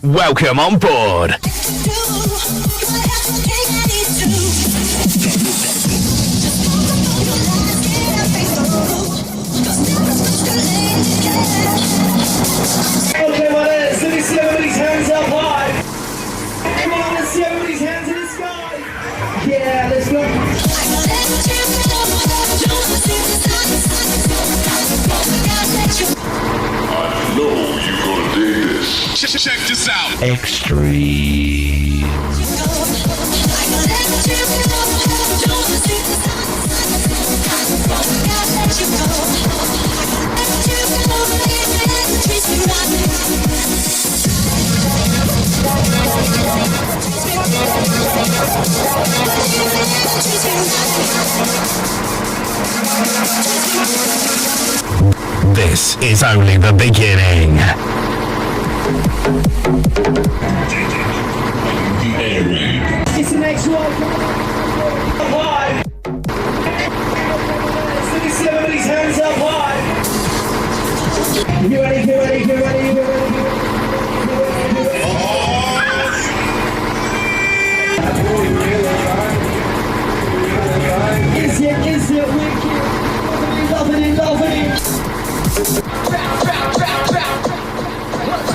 Welcome on board. Okay, well, let me see everybody's hands up high. Come on, let's see everybody's hands in the sky. Yeah, let's go. I know you're gonna dig this. Check this out. Extreme. This is only the beginning. It's the next one. High. Let me see everybody's hands up high. Get ready, get ready, get ready, get ready. Is it wicked? Loving it, loving it. Let's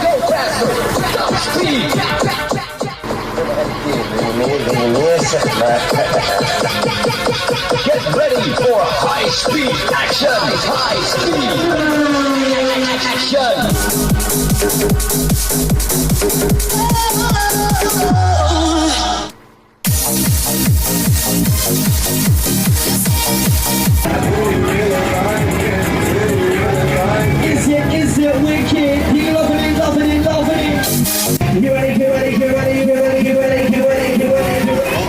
go faster. Stop speed. Get ready for high speed action. High speed Is it wicked? You loving it, loving it, loving it. Get ready, get ready, get ready, get ready, get ready, get ready, get ready, get ready.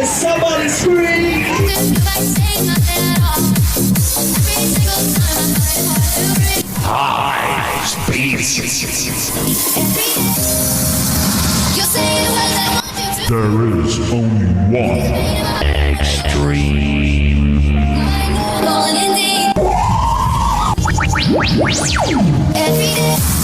Somebody scream! High speed. There is only one. Extreme. Every day.